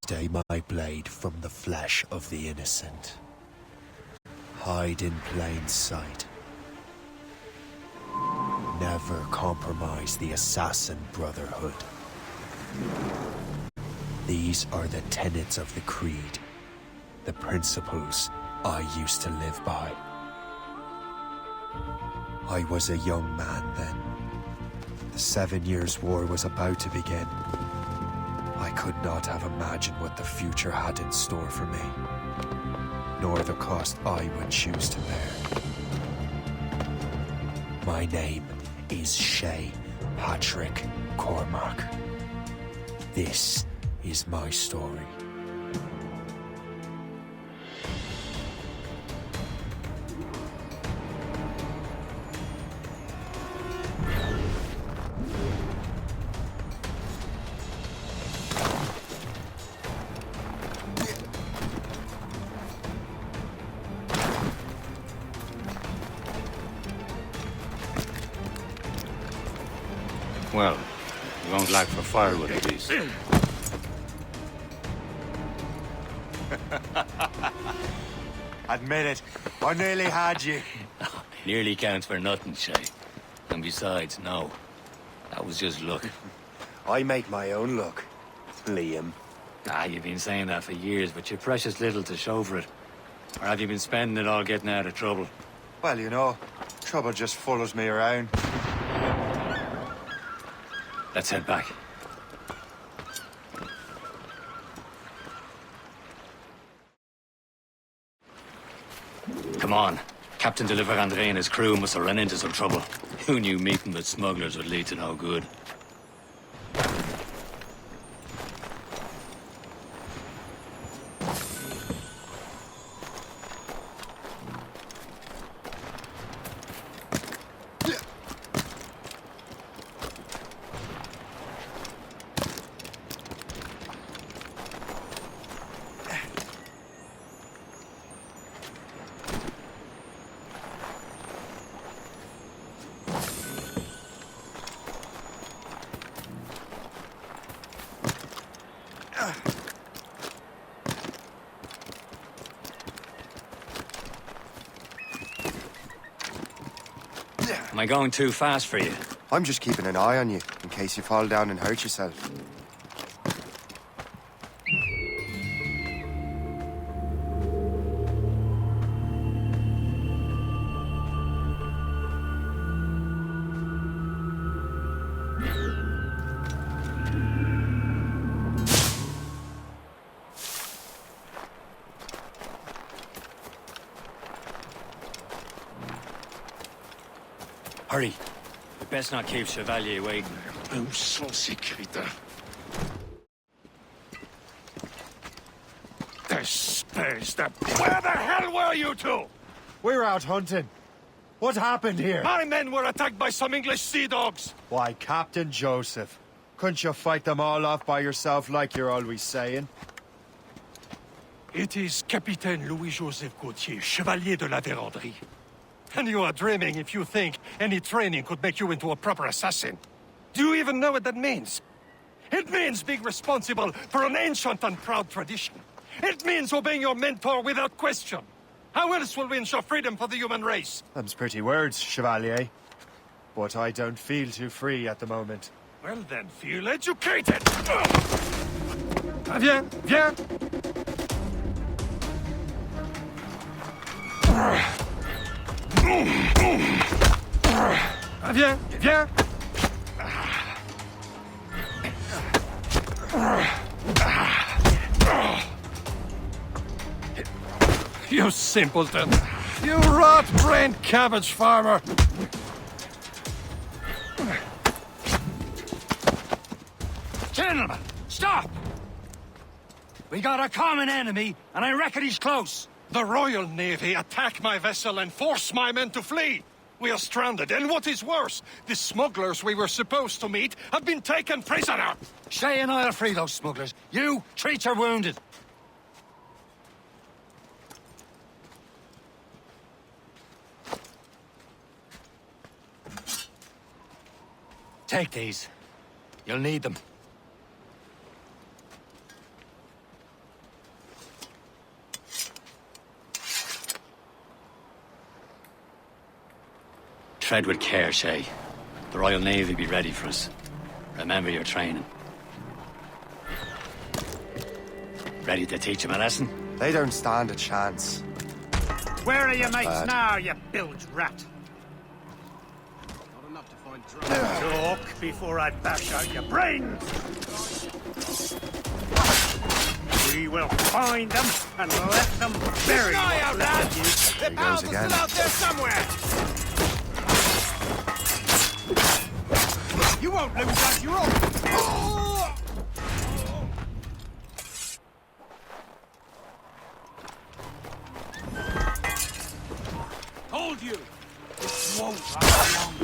Stay my blade from the flesh of the innocent. Hide in plain sight. Never compromise the Assassin Brotherhood. These are the tenets of the Creed, the principles I used to live by. I was a young man then. The 7 Years' War was about to begin. I could not have imagined what the future had in store for me, nor the cost I would choose to bear. My name is Shay Patrick Cormac. This is my story. Well, you won't lack for firewood at least. Admit it, I nearly had you. Nearly counts for nothing, Shay. And besides, no. That was just luck. I make my own luck, Liam. You've been saying that for years, but you're precious little to show for it. Or have you been spending it all getting out of trouble? Well, you know, trouble just follows me around. Let's head back. Come on. Captain de Andre and his crew must have run into some trouble. Who knew meeting with smugglers would lead to no good? Am I going too fast for you? I'm just keeping an eye on you, in case you fall down and hurt yourself. Hurry. We best not keep Chevalier waiting. Où sont ces crétins? Where the hell were you two? We're out hunting. What happened here? My men were attacked by some English sea dogs. Why, Captain Joseph. Couldn't you fight them all off by yourself like you're always saying? It is Capitaine Louis-Joseph Gauthier, Chevalier de la Vérendrye. And you are dreaming if you think any training could make you into a proper assassin. Do you even know what that means? It means being responsible for an ancient and proud tradition. It means obeying your mentor without question. How else will we ensure freedom for the human race? Them's pretty words, Chevalier. But I don't feel too free at the moment. Well then, feel educated! Viens, viens! Viens, viens! You simpleton! You rot-brained cabbage farmer! Gentlemen, stop! We got a common enemy, and I reckon he's close. The Royal Navy attack my vessel and force my men to flee. We are stranded, and what is worse, the smugglers we were supposed to meet have been taken prisoner. Shay and I'll free those smugglers. You, treat your wounded. Take these. You'll need them. Tread with care, Shay. The Royal Navy be ready for us. Remember your training. Ready to teach him a lesson? They don't stand a chance. Where are your mates Bad. now, you bilge rat? Talk before I bash out your brains! We will find them and let them bury what's left of you. There he goes again. out there somewhere! You won't lose us, you're all... Told you! It won't last long.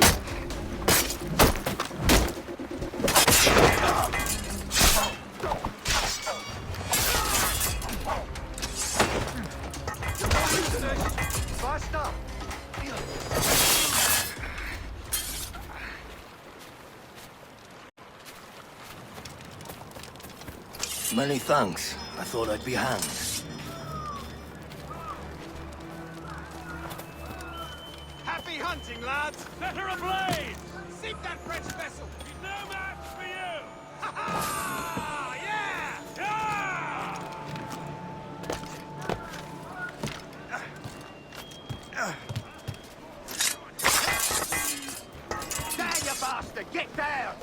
Many thanks. I thought I'd be hanged. Happy hunting, lads! Set her ablaze! Sink that French vessel! She's no match for you! Ha ha! Yeah! Yeah! Down, you bastard! Get down!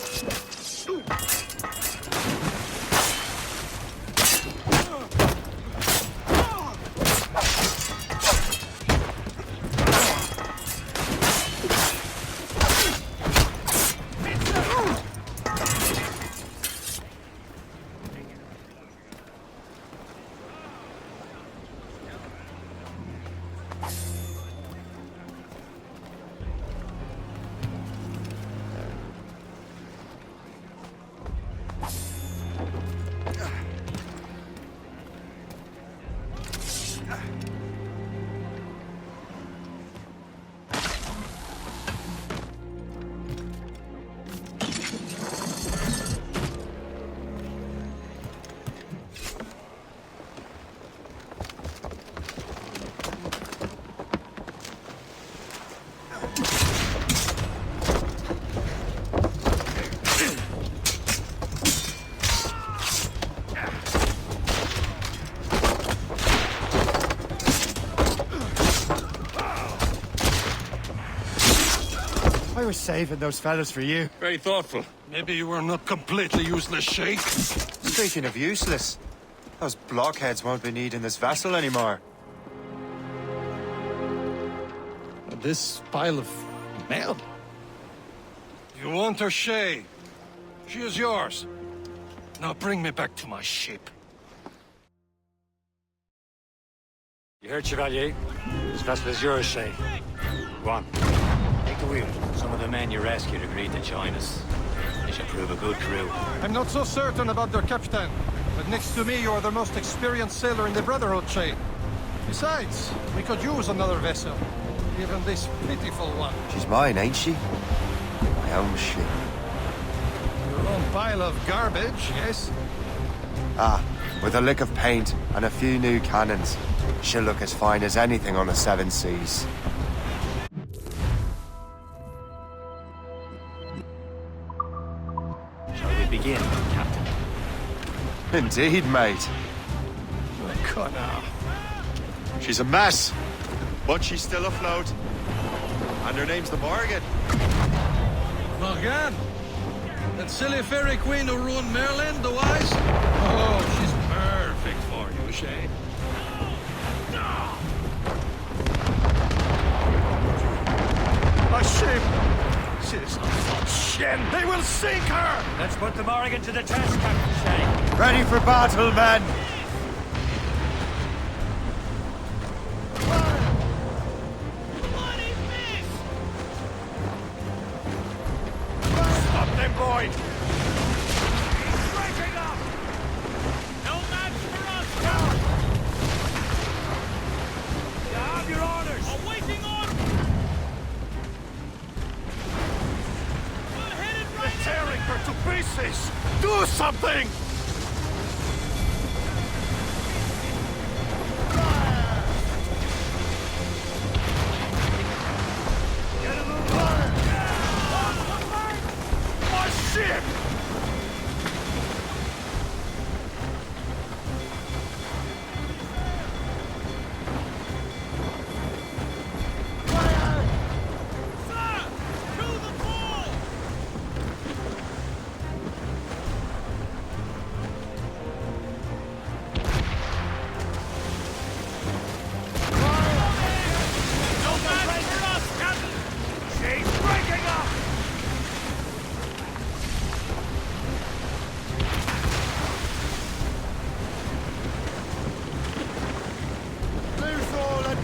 I was saving those fellas for you. Very thoughtful. Maybe you were not completely useless, Shay. Speaking of useless, those blockheads won't be needing this vessel anymore. This pile of mail? You want her, Shay? She is yours. Now bring me back to my ship. You heard, Chevalier? This vessel is yours, Shay. Go on. Take the wheel. Some of the men you rescued agreed to join us. They should prove a good crew. I'm not so certain about their captain, but next to me you are the most experienced sailor in the Brotherhood, Shay. Besides, we could use another vessel. Even this pitiful one. She's mine, ain't she? My own ship. Your own pile of garbage, yes? Ah, with a lick of paint and a few new cannons, she'll look as fine as anything on the seven seas. Shall we begin, Captain? Indeed, mate. Connor. She's a mess, but she's still afloat. And her name's the Morgan. Morgan? That silly fairy queen who ruined Merlin, the wise? Oh, she's perfect for you, Shay. A ship! She's a hot shin! They will sink her! Let's put the Morrigan to the test, Captain Shay. Ready for battle, men! Stop them, boy! Breaking up! No match for us, You have your orders! Awaiting orders! We're headed right Tearing her to pieces! Do something!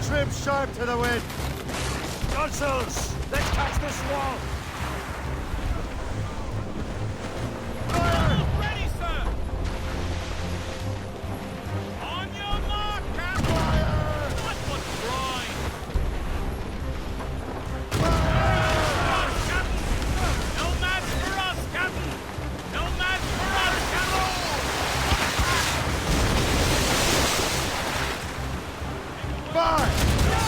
Trim sharp to the wind. Consuls, let's catch this wall. Fire! Ready, sir. On your mark, Captain. Fire! What was grind? Fire! Captain. No match for us, Captain. No match for us, Captain. Fire!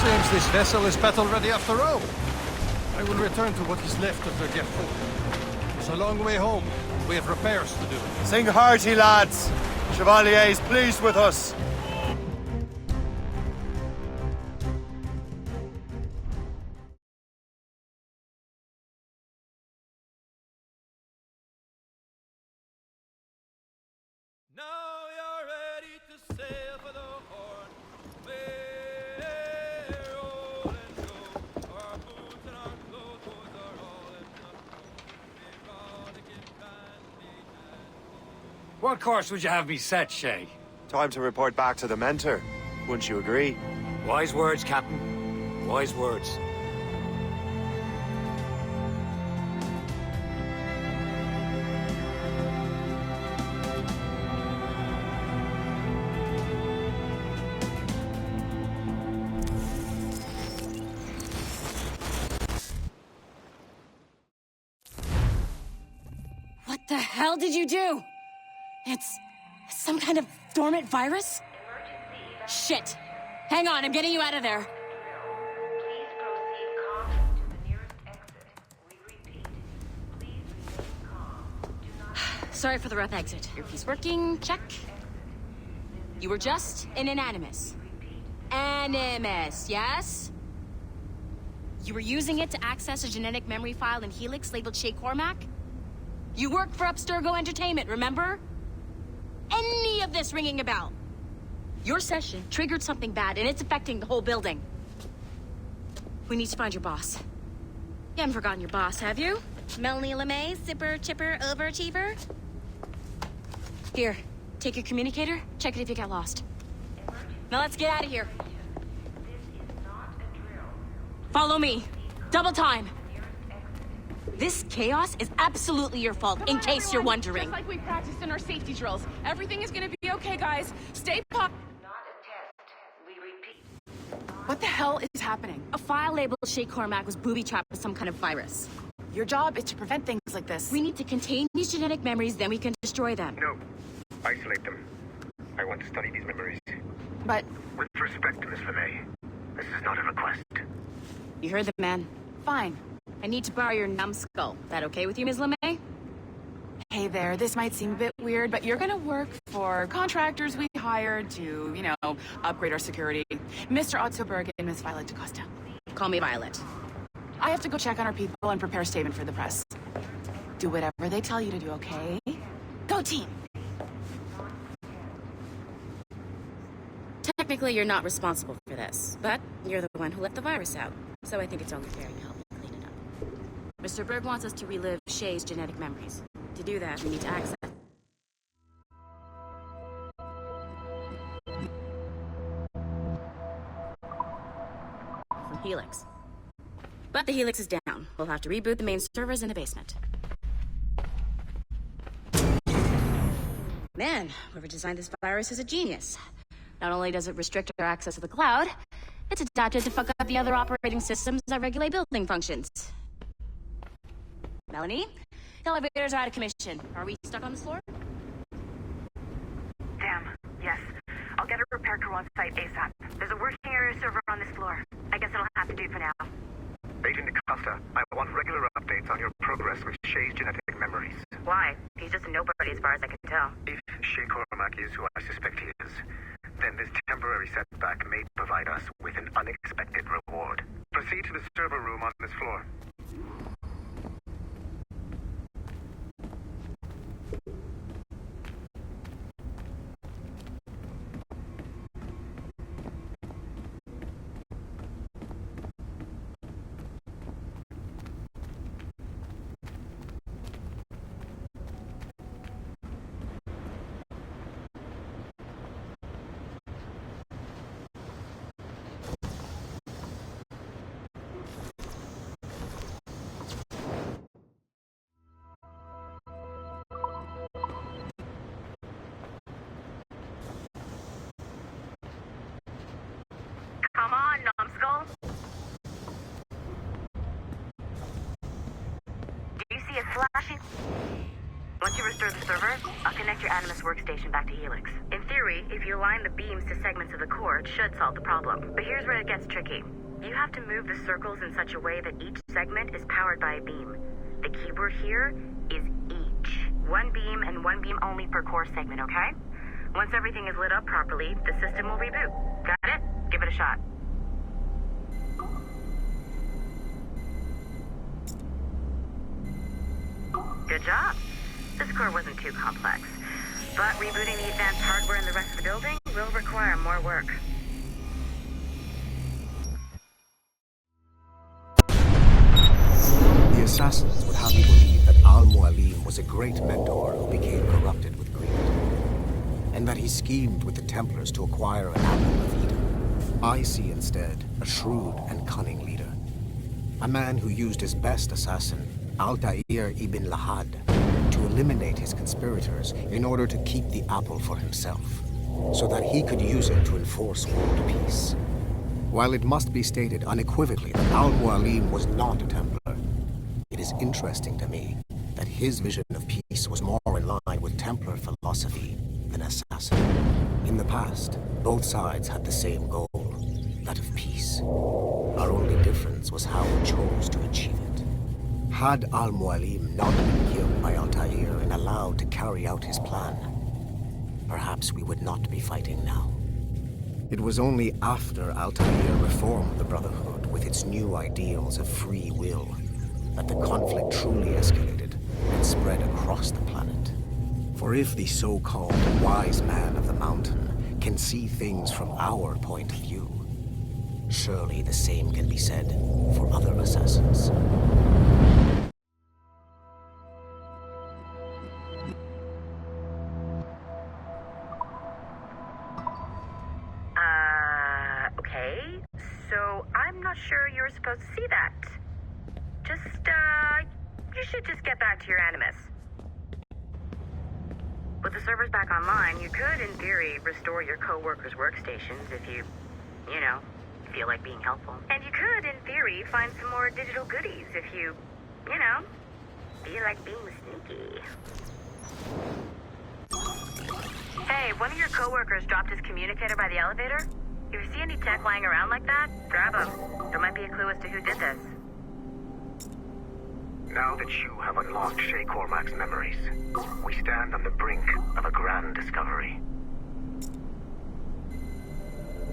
Seems this vessel is battle-ready after all. I will return to what is left of the Gerfaut. It's a long way home. We have repairs to do. Sing hearty, lads. Chevalier is pleased with us. Now you're ready to sail for the Horn. Roll and go. Our boots and our clothes are all in the What course would you have me set, Shay? Time to report back to the mentor. Wouldn't you agree? Wise words, Captain. Wise words. What the hell did you do? It's some kind of dormant virus? Shit. Hang on, I'm getting you out of there. Please proceed calmly to the nearest exit. We repeat, please remain calm. Do not Sorry for the rough exit. Earpiece working, check. You were just an Animus. Animus, yes? You were using it to access a genetic memory file in Helix labeled Shay Cormac? You work for Abstergo Entertainment, remember? Any of this ringing a bell? Your session triggered something bad, and it's affecting the whole building. We need to find your boss. You haven't forgotten your boss, have you? Melanie LeMay, zipper, chipper, overachiever? Here, take your communicator, check it if you get lost. Now let's get out of here. Follow me. Double time. This chaos is absolutely your fault, in case you're wondering. Just like we practiced in our safety drills. Everything is gonna be okay, guys. Stay pop. not a test. We repeat. What the hell is happening? A file labeled Shay Cormac was booby-trapped with some kind of virus. Your job is to prevent things like this. We need to contain these genetic memories, then we can destroy them. No. Isolate them. I want to study these memories. But With respect, Miss LeMay, this is not a request. You heard the man. fine. I need to borrow your numbskull. That okay with you, Ms. LeMay? Hey there, this might seem a bit weird, but you're gonna work for contractors we hired to, upgrade our security. Mr. Ottoberg and Miss Violet DaCosta. Call me Violet. I have to go check on our people and prepare a statement for the press. Do whatever they tell you to do, okay? Go team! Technically, you're not responsible for this, but you're the one who let the virus out. So I think it's only fair you help me clean it up. Mr. Berg wants us to relive Shay's genetic memories. To do that, we need to access from Helix. But the Helix is down. We'll have to reboot the main servers in the basement. Man, whoever designed this virus is a genius. Not only does it restrict our access to the cloud, it's adapted to fuck up the other operating systems that regulate building functions. Melanie? The elevators are out of commission. Are we stuck on this floor? Damn, yes. I'll get a repair crew on site ASAP. There's a working area server on this floor. I guess it'll have to do for now. Agent DaCosta, I want regular updates on your progress with Shay's genetic memories. Why? He's just a nobody as far as I can tell. If Shay Cormac is who I suspect he is, then this temporary setback may provide us with an unexpected reward. Proceed to the server room on this floor. me? Once you restore the server, I'll connect your Animus workstation back to Helix. In theory, if you align the beams to segments of the core, it should solve the problem. But here's where it gets tricky. You have to move the circles in such a way that each segment is powered by a beam. The keyword here is each. One beam and one beam only per core segment, okay? Once everything is lit up properly, the system will reboot. Got it? Give it a shot. Good job. This core wasn't too complex, but rebooting the advanced hardware in the rest of the building will require more work. The assassins would have you believe that Al-Mualim was a great mentor who became corrupted with greed, and that he schemed with the Templars to acquire an apple of Eden. I see instead a shrewd and cunning leader, a man who used his best assassin, Altair ibn Lahad, to eliminate his conspirators in order to keep the apple for himself, so that he could use it to enforce world peace. While it must be stated unequivocally that Al-Mualim was not a Templar, it is interesting to me that his vision of peace was more in line with Templar philosophy than assassin. In the past, both sides had the same goal, that of peace. Our only difference was how we chose to achieve it. Had Al-Mualim not been killed by Altair and allowed to carry out his plan, perhaps we would not be fighting now. It was only after Altair reformed the Brotherhood with its new ideals of free will that the conflict truly escalated and spread across the planet. For if the so-called wise man of the mountain can see things from our point of view, surely the same can be said for other assassins. Okay. So I'm not sure you were supposed to see that. You should just get back to your Animus. With the servers back online, you could, in theory, restore your co-workers' workstations if you feel like being helpful. And you could, in theory, find some more digital goodies if you feel like being sneaky. Hey, one of your co-workers dropped his communicator by the elevator. If you see any tech lying around like that, grab them. There might be a clue as to who did this. Now that you have unlocked Shay Cormac's memories, we stand on the brink of a grand discovery.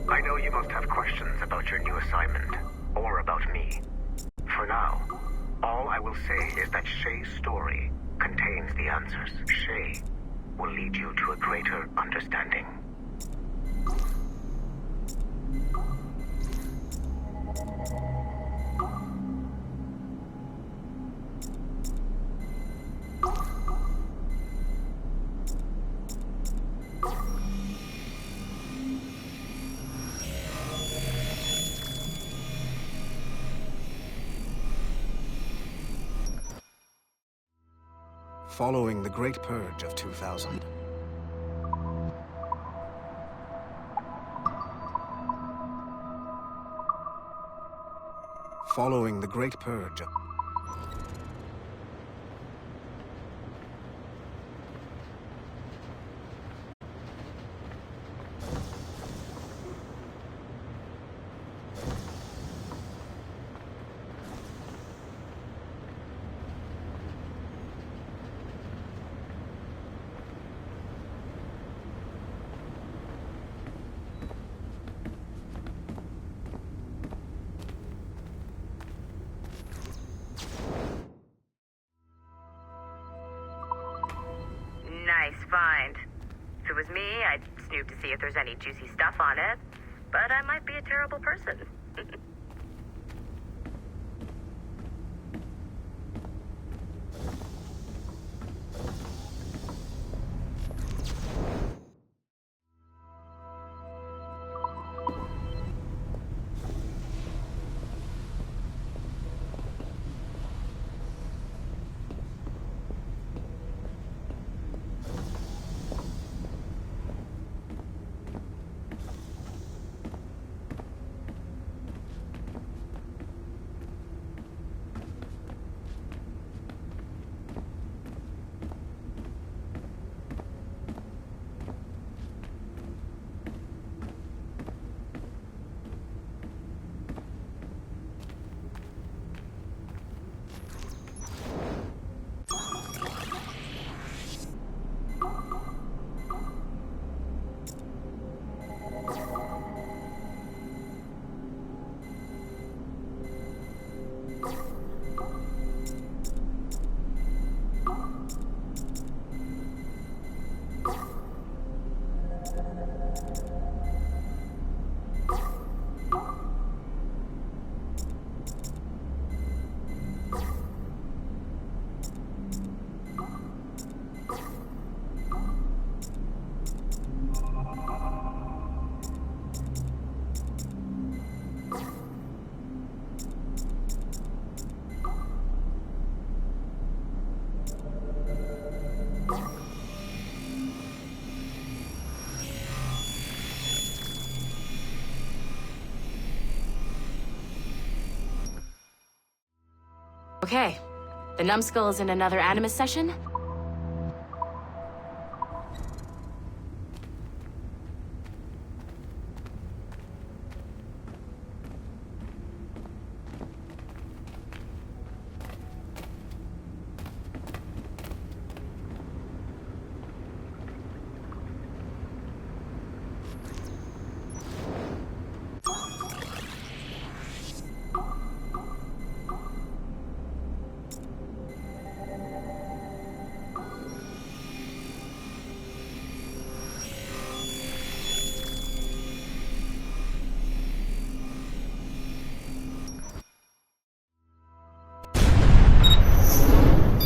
I know you must have questions about your new assignment, or about me. For now, all I will say is that Shay's story contains the answers. Shay will lead you to a greater understanding. Following the Great Purge of 2000. Following the Great Purge of... Nice find. If it was me, I'd snoop to see if there's any juicy stuff on it. But I might be a terrible person. Okay, the numbskull is in another Animus session?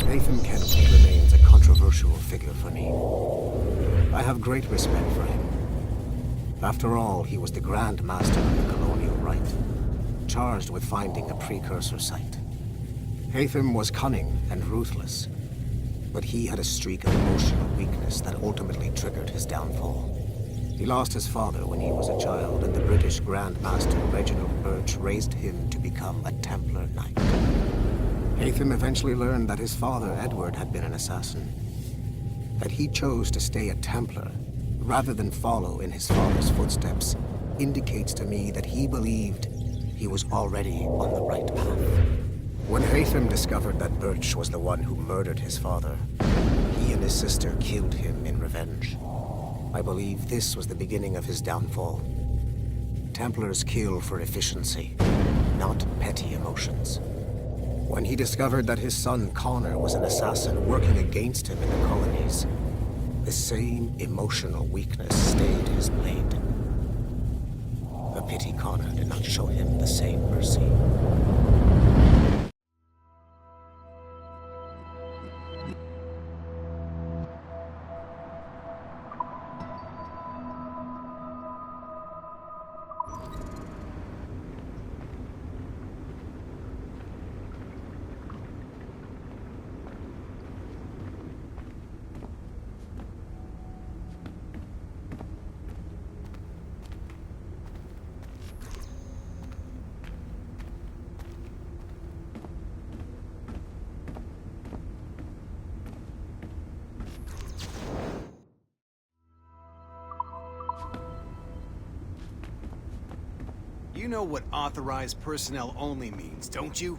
Nathan Kennedy remains a controversial figure for me. I have great respect for him. After all, he was the Grand Master of the Colonial Rite, charged with finding a precursor site. Haytham was cunning and ruthless, but he had a streak of emotional weakness that ultimately triggered his downfall. He lost his father when he was a child, and the British Grand Master Reginald Birch raised him to become a Templar Knight. Haytham eventually learned that his father, Edward, had been an assassin. That he chose to stay a Templar, rather than follow in his father's footsteps, indicates to me that he believed he was already on the right path. When Haytham discovered that Birch was the one who murdered his father, he and his sister killed him in revenge. I believe this was the beginning of his downfall. Templars kill for efficiency, not petty emotions. When he discovered that his son Connor was an assassin working against him in the colonies, the same emotional weakness stayed his blade. A pity Connor did not show him the same mercy. You know what authorized personnel only means, don't you?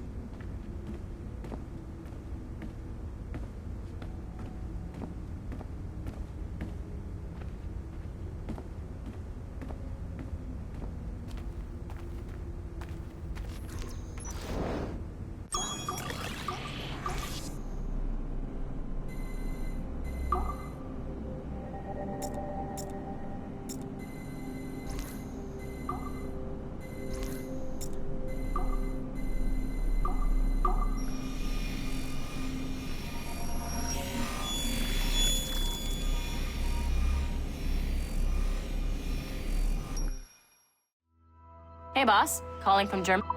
Hey, boss. Calling from Germany.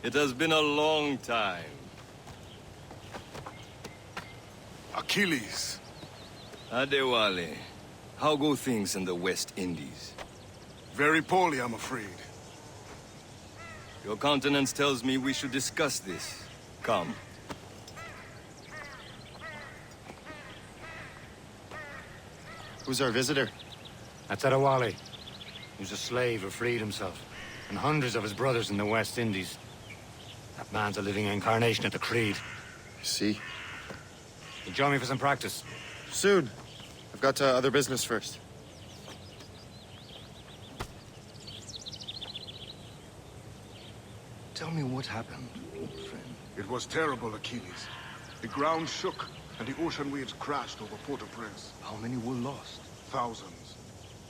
It has been a long time. Achilles. Adewale, how go things in the West Indies? Very poorly, I'm afraid. Your countenance tells me we should discuss this. Come. Who's our visitor? That's Adewale. He was a slave who freed himself, and hundreds of his brothers in the West Indies. That man's a living incarnation of the Creed. See? You join me for some practice? Soon. I've got other business first. Tell me what happened, old friend. It was terrible, Achilles. The ground shook, and the ocean waves crashed over Port-au-Prince. How many were lost? Thousands.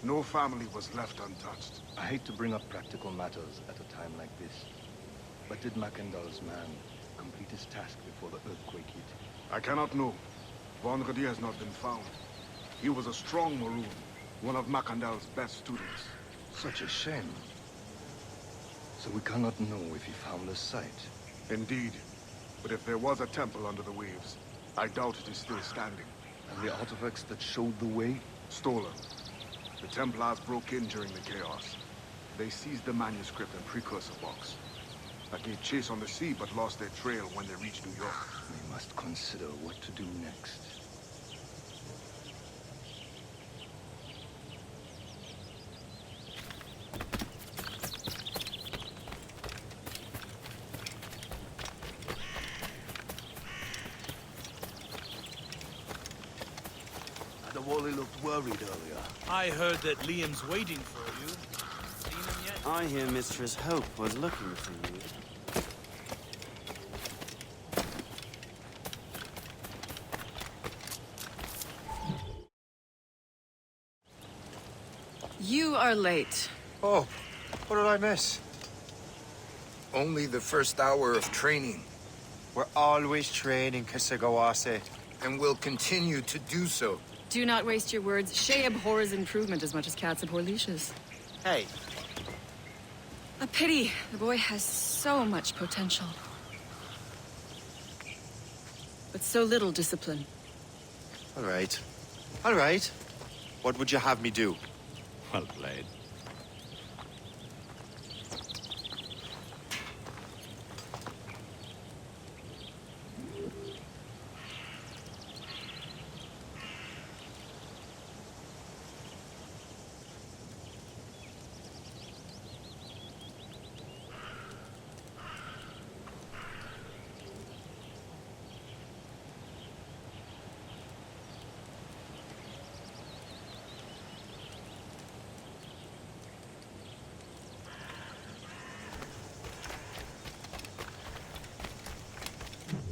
No family was left untouched. I hate to bring up practical matters at a time like this. But did Macandal's man complete his task before the earthquake hit? I cannot know. Vendredi has not been found. He was a strong Maroon, one of Macandal's best students. Such a shame. So we cannot know if he found the site. Indeed. But if there was a temple under the waves, I doubt it is still standing. And the artifacts that showed the way? Stolen. The Templars broke in during the chaos. They seized the manuscript and precursor box. I gave chase on the sea, but lost their trail when they reached New York. We must consider what to do next. Adewale looked worried earlier. I heard that Liam's waiting for you. Seen him yet? I hear Mistress Hope was looking for you. You are late. Oh, what did I miss? Only the first hour of training. We're always training, Kisagawase. And will continue to do so. Do not waste your words. Shay abhors improvement as much as cats abhor leashes. Hey. A pity. The boy has so much potential. But so little discipline. All right. All right. What would you have me do? Well played.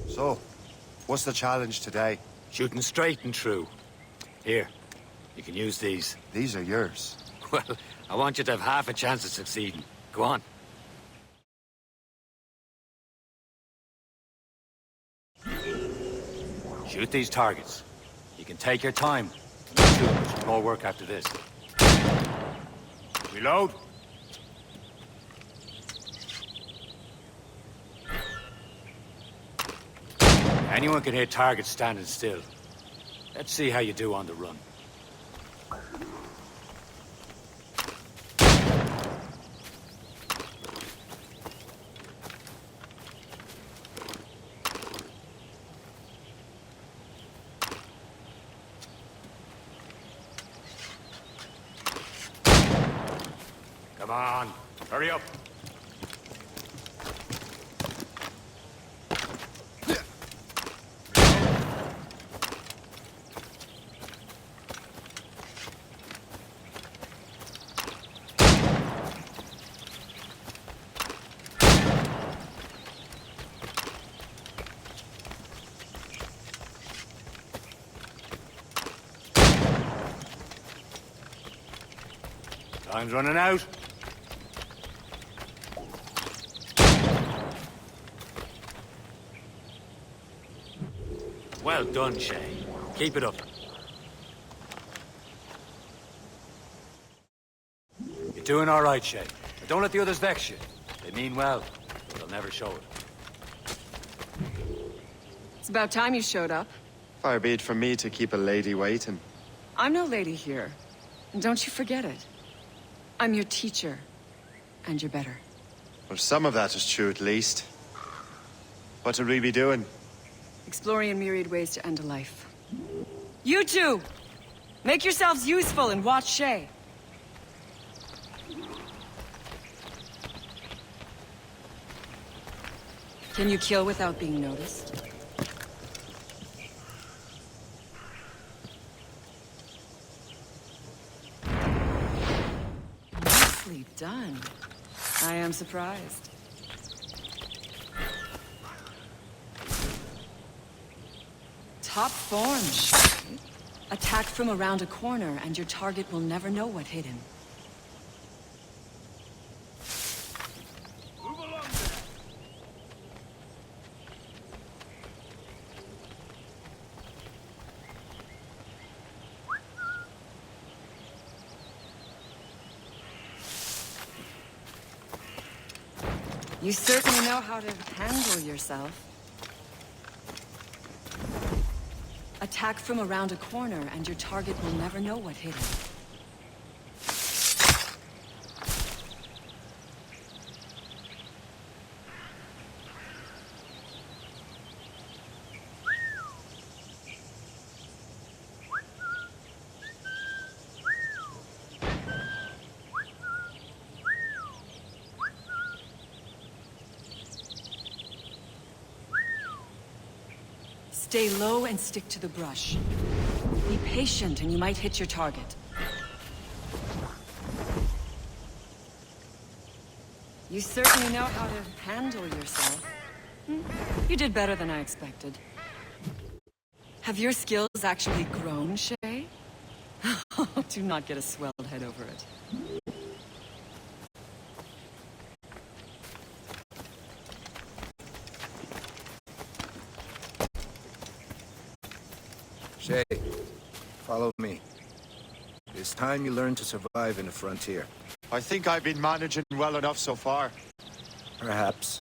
So, what's the challenge today? Shooting straight and true. Here, you can use these. These are yours. Well, I want you to have half a chance of succeeding. Go on. Shoot these targets. You can take your time. Not too much more work after this. Reload. Anyone can hit targets standing still. Let's see how you do on the run. Come on, hurry up. Time's running out. Well done, Shay. Keep it up. You're doing all right, Shay. But don't let the others vex you. They mean well, but they'll never show it. It's about time you showed up. Far be it from me to keep a lady waiting. I'm no lady here. And don't you forget it. I'm your teacher. And you're better. Well, some of that is true at least. What would we be doing? Exploring a myriad ways to end a life. You two! Make yourselves useful and watch Shay. Can you kill without being noticed? Nicely done. I am surprised. Top form, Shay. Attack from around a corner, and your target will never know what hit him. You certainly know how to handle yourself. Attack from around a corner, and your target will never know what hit him. Stay low and stick to the brush. Be patient and you might hit your target. You certainly know how to handle yourself. You did better than I expected. Have your skills actually grown, Shay? Do not get a swelled head over it. Shay, follow me. It's time you learn to survive in the frontier. I think I've been managing well enough so far. Perhaps.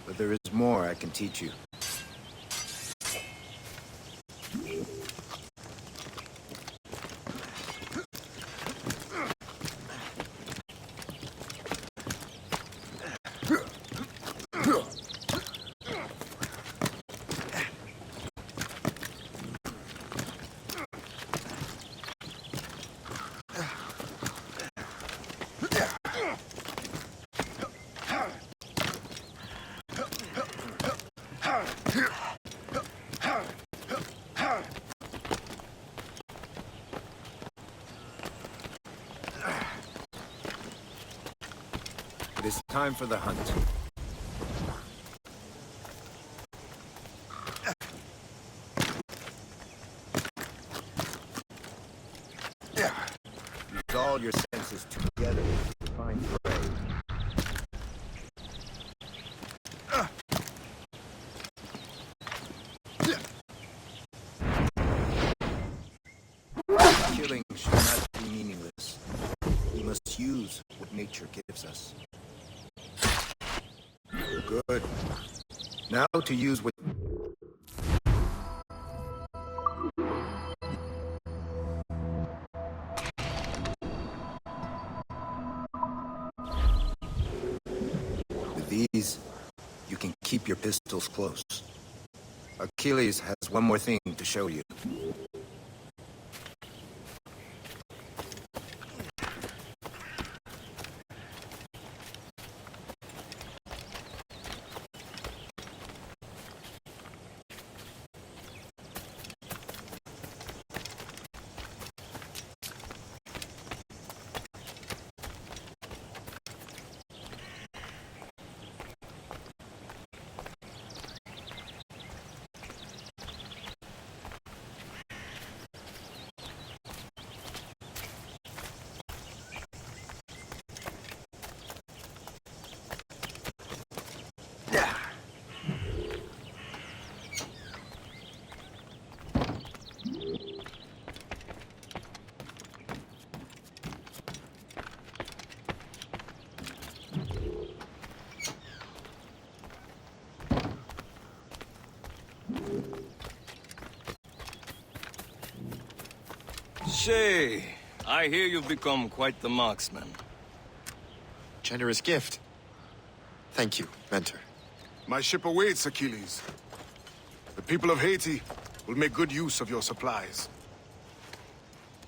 But there is more I can teach you. It is time for the hunt. Use all your senses together to find prey. Killing should not be meaningless. We must use what nature gives us. Good. Now to use what... With these, you can keep your pistols close. Achilles has one more thing to show you. Shay, I hear you've become quite the marksman. Generous gift. Thank you, Mentor. My ship awaits, Achilles. The people of Haiti will make good use of your supplies.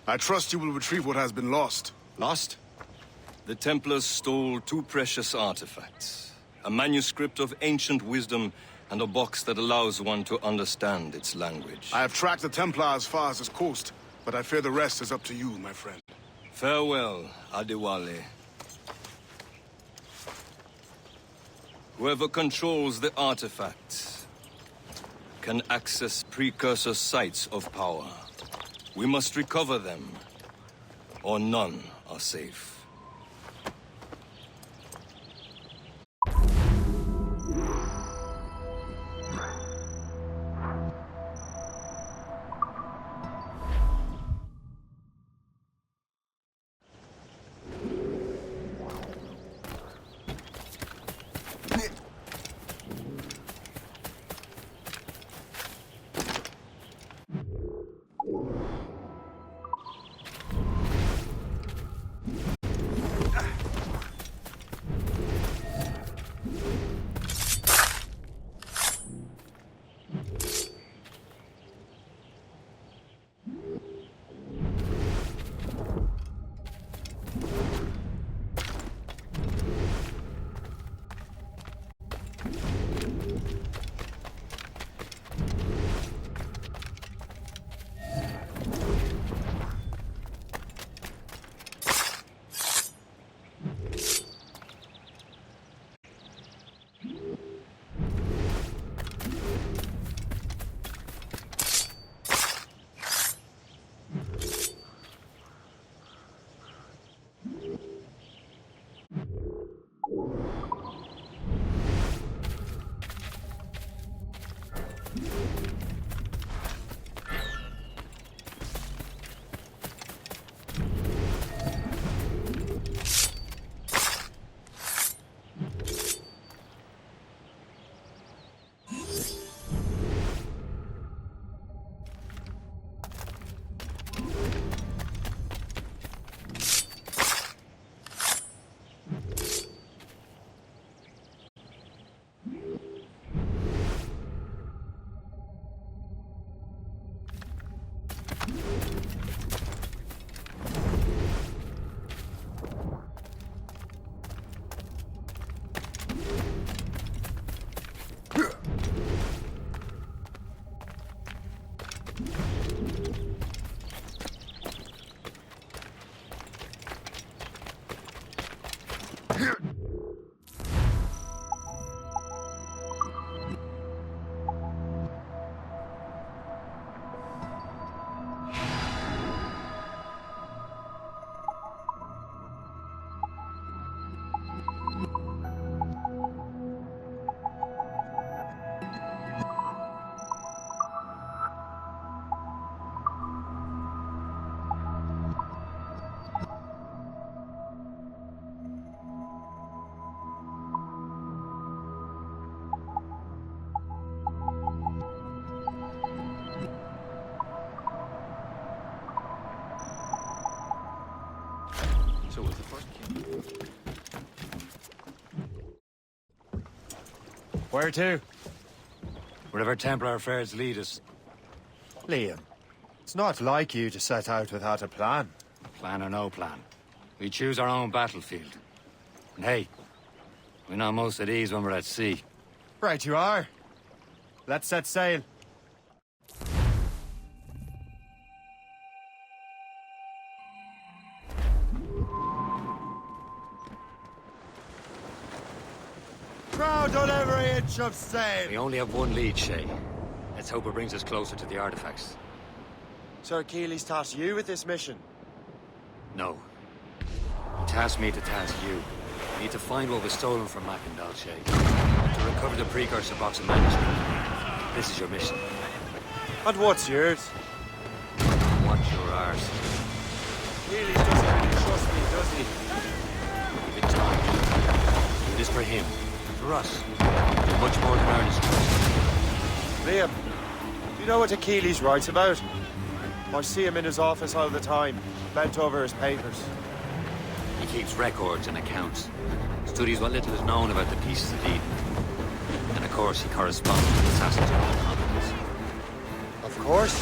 I trust you will retrieve what has been lost. Lost? The Templars stole 2 precious artifacts. A manuscript of ancient wisdom and a box that allows one to understand its language. I have tracked the Templar as far as this coast, but I fear the rest is up to you, my friend. Farewell, Adewale. Whoever controls the artifacts can access precursor sites of power. We must recover them, or none are safe. So was the first king. Where to? Wherever Templar affairs lead us. Liam, it's not like you to set out without a plan. Plan or no plan. We choose our own battlefield. And hey, we're not most at ease when we're at sea. Right you are. Let's set sail. Proud on every inch of sail. We only have one lead, Shay. Let's hope it brings us closer to the artifacts. Sir Achilles tasked you with this mission. No. He tasked me to task you. We need to find what was stolen from Mackendal, Shay. To recover the precursor box of manuscript. This is your mission. And what's yours? What's your ours? Achilles doesn't really trust me, does he? Give it time. Do this for him. For us. Do much more than earnest trust. Liam, do you know what Achilles writes about? I see him in his office all the time, bent over his papers. He keeps records and accounts. Studies what little is known about the pieces of Eden. And of course, he corresponds with assassins of all continents. Of course.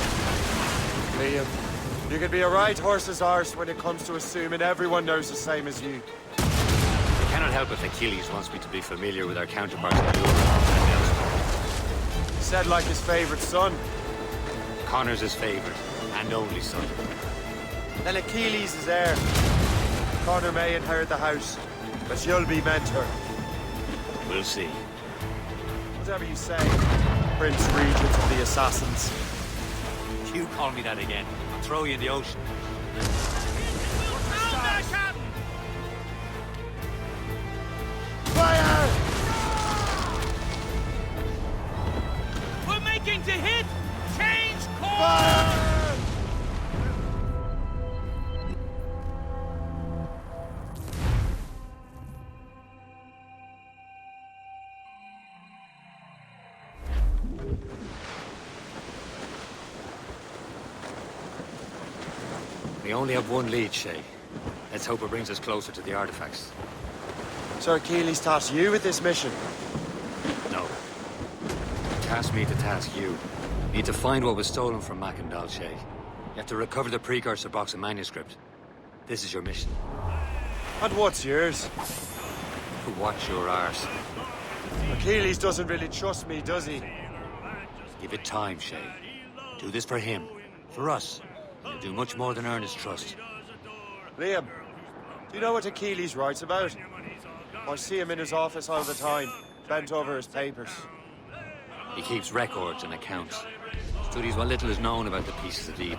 Liam, you could be a right horse's arse when it comes to assuming everyone knows the same as you. I cannot help if Achilles wants me to be familiar with our counterparts in Europe and elsewhere. Said like his favorite son. Connor's his favorite, and only son. Then Achilles is heir. Connor may inherit the house, but you'll be mentor. We'll see. Whatever you say, Prince Regent of the Assassins. You call me that again, I'll throw you in the ocean. Fire! We're making to hit! Change course! Fire! We only have one lead, Shay. Let's hope it brings us closer to the artifacts. Sir Achilles tasked you with this mission. No. He tasked me to task you. You need to find what was stolen from Mackendal, Shay. You have to recover the precursor box and manuscript. This is your mission. And what's yours? Watch your arse. Achilles doesn't really trust me, does he? Give it time, Shay. Do this for him. For us. You'll do much more than earn his trust. Liam, do you know what Achilles writes about? I see him in his office all the time, bent over his papers. He keeps records and accounts. Studies what little is known about the pieces of Eden.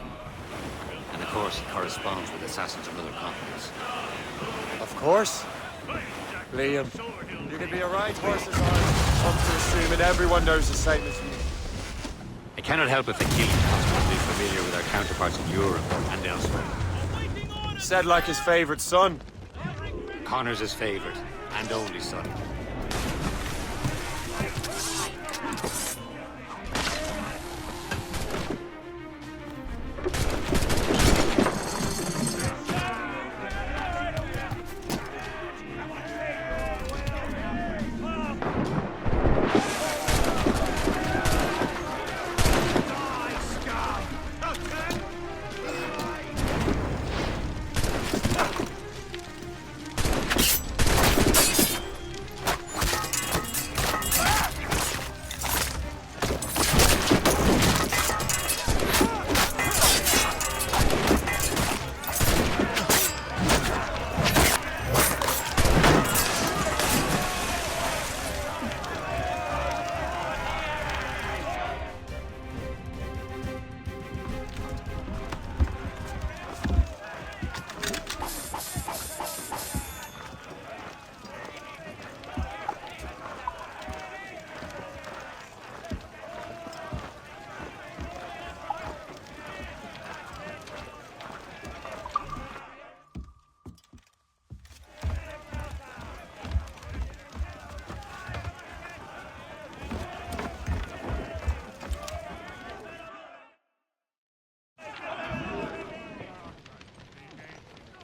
And of course, he corresponds with assassins from other continents. Of course. Liam, you can be a right horse's arse. Comes to assuming everyone knows the same as you. I cannot help if Achilles wants me to be familiar with our counterparts in Europe and elsewhere. Said like his favorite son. Connor's his favorite, and only son.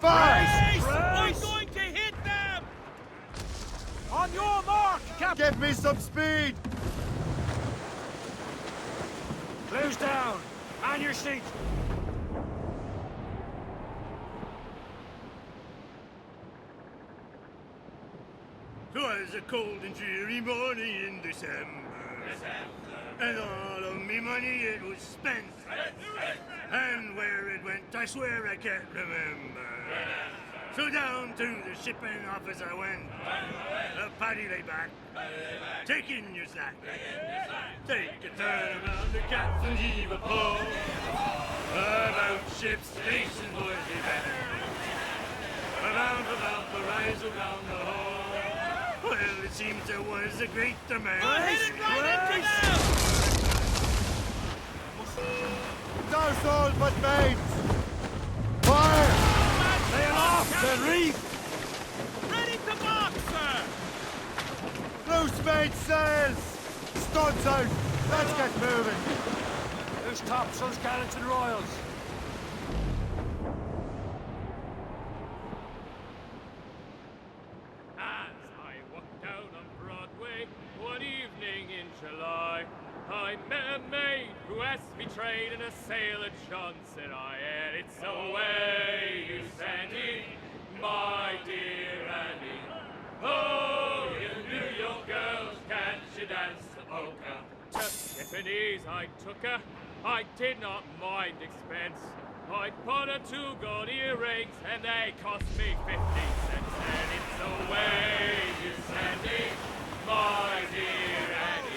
We're going to hit them! On your mark, Captain! Give me some speed! Close down! On your seat! Twas a cold and dreary morning in December. And all of me money it was spent. And where it went, I swear I can't remember. So down to the shipping office I went. A paddy lay back, taking your sack. Take a turn around the captain's heave a pull. About ship's station, boys, be better. Around about the rise around the hall. Well, it seems there was a great demand. We're headed right into them! Those all but mates! Fire! Sail off the reef! Ready to mark, sir! Loose main sails! Studs out! Let's get moving! Loose topsails, gallants and royals! July. I met a maid who asked me trade, and a sailor John said I had it. So away you send it, my dear Annie. Oh, you New York girls, can't you dance the polka? To Tiffany's I took her, I did not mind expense. I bought her 2 gold earrings, and they cost me 50 cents. And it's away you send it, my dear Annie.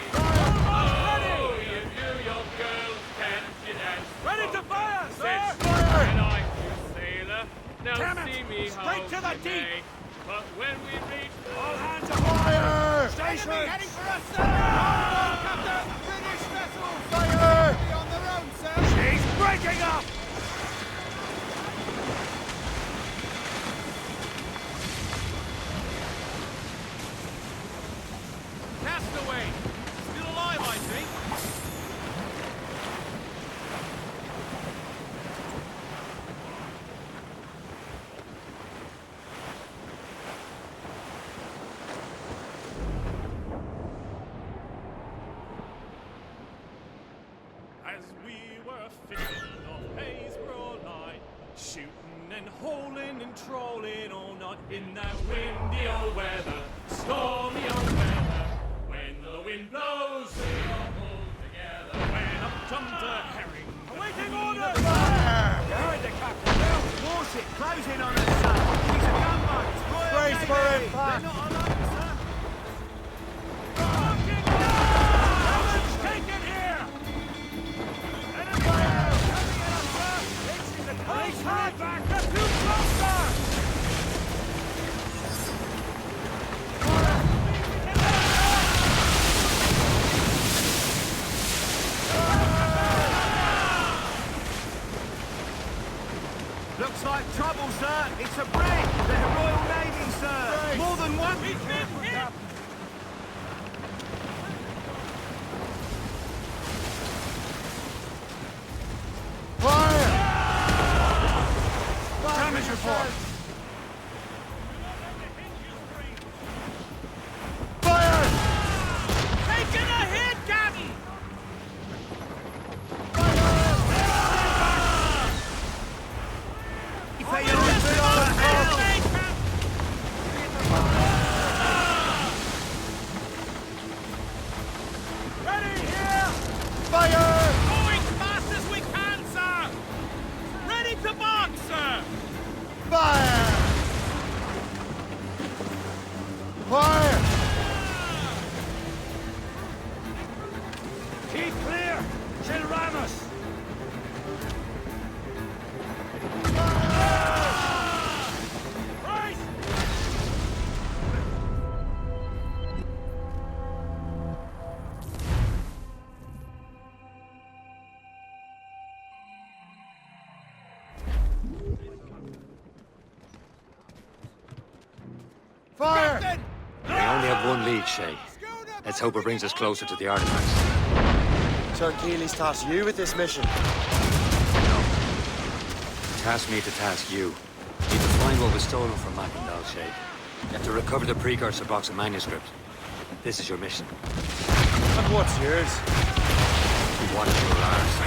Oh, you New York girls, can't you dance? Ready to fire, sir! And I'm your sailor. Now Damn it! see me Straight to the home deep! today. But when we reach All hands are fire! Station! Enemy heading for us, sir! Longboat, Captain! British vessel! Fire! Be on their own, sir! She's breaking up! Castaway! Still alive, I think. As we were fishing off Haysborough line, shooting and holing and trolling all night in that windy old weather, stormy old weather. When the wind blows, we all pull together. When up jumped a herring, awaiting orders! You heard the captain. Warship closing on us, sir. She's a gunboat. Brace for impact. They're not alone, sir. Fucking down! Taken here! Please hard back! They're too close, sir! Looks like trouble, sir. It's a brig. The Royal Navy, sir. More than one. We've been hit. Damage report! Fire! Taking a hit, Captain! Ready here! Fire! Going fast as we can, sir! Ready to box, sir! Fire! Fire! Keep clear! She'll ram us! Right! Fire! We only have one lead, Shay. Let's hope it brings us closer to the artifacts. Sir Keeley's tasked you with this mission. Task me to task you. You need to find what was stolen from Mackendall, Shay. You have to recover the precursor box of manuscript. This is your mission. And what's yours? Watch your arse.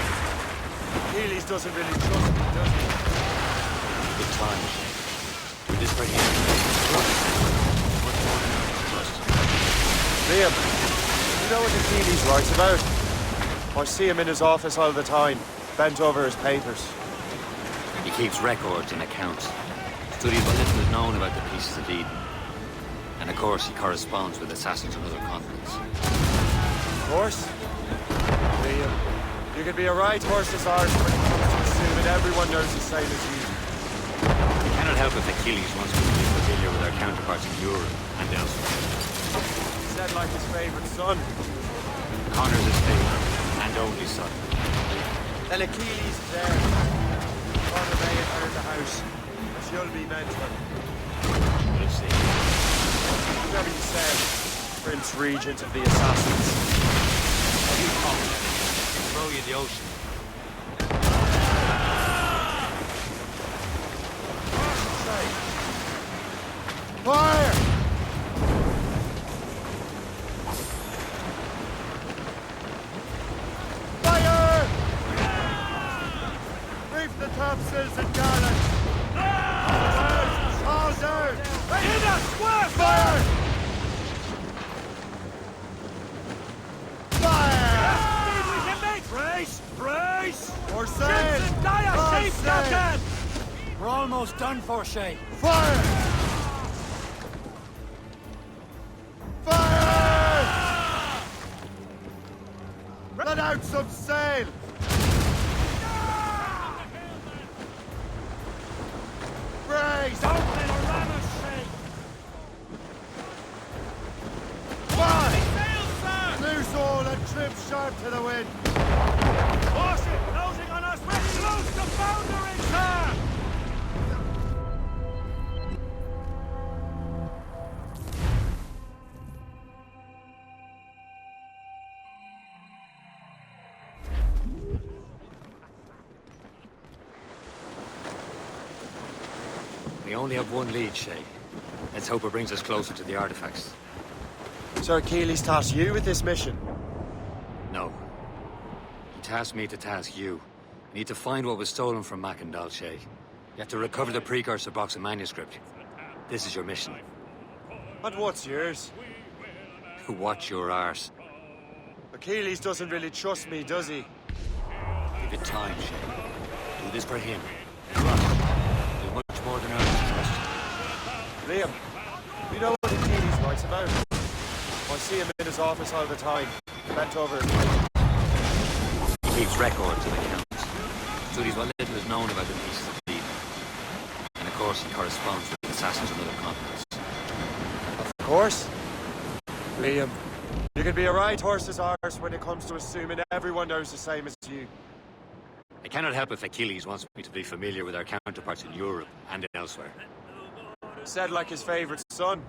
Keeley's doesn't really trust me, does he? Good time, Shay. Do this for him. Much more than I trust. Liam, you know what the Keeley's writes about? I see him in his office all the time, bent over his papers. He keeps records and accounts. Studies what little is known about the pieces of Eden. And of course, he corresponds with assassins on other continents. Of course. Liam, you could be a right horse's arse when it comes to assuming everyone knows the same as you. We cannot help if Achilles wants us to be familiar with our counterparts in Europe and elsewhere. He said like his favourite son. Connor's his favourite and only son. Then Achilles is there. Connor may enter the house, but you'll be mentor. We'll see. Whatever you said, Prince Regent of the Assassins. You come, throw you in the ocean. Fire! topsails and gallants! All down! In the square! Fire! Fire! Brace! Brace! For sail! For sail! We're almost done for, Shay. Fire! Fire! Let out some sail! Brace! Don't let her ram us, Shay! Fire! Loose all and trim sharp to the wind! Warship closing on us! We're close to foundering, sir! We only have one lead, Shay. Let's hope it brings us closer to the artifacts. Sir Keeley's tasked you with this mission. No. He tasked me to task you. We need to find what was stolen from Mackendal, Shay. You have to recover the precursor box of manuscript. This is your mission. And what's yours? Watch your arse. Achilles doesn't really trust me, does he? Give it time, Shay. Do this for him. Trust. Do much more than earn his trust. Liam, you know what Achilles writes about? I see him in his office all the time, bent over his plate. He keeps records and accounts. So he's what little is known about the pieces of lead. And of course he corresponds with assassins on other continents. Of course. Liam, you can be a right horse's arse when it comes to assuming everyone knows the same as you. I cannot help if Achilles wants me to be familiar with our counterparts in Europe and elsewhere. Said like his favourite son.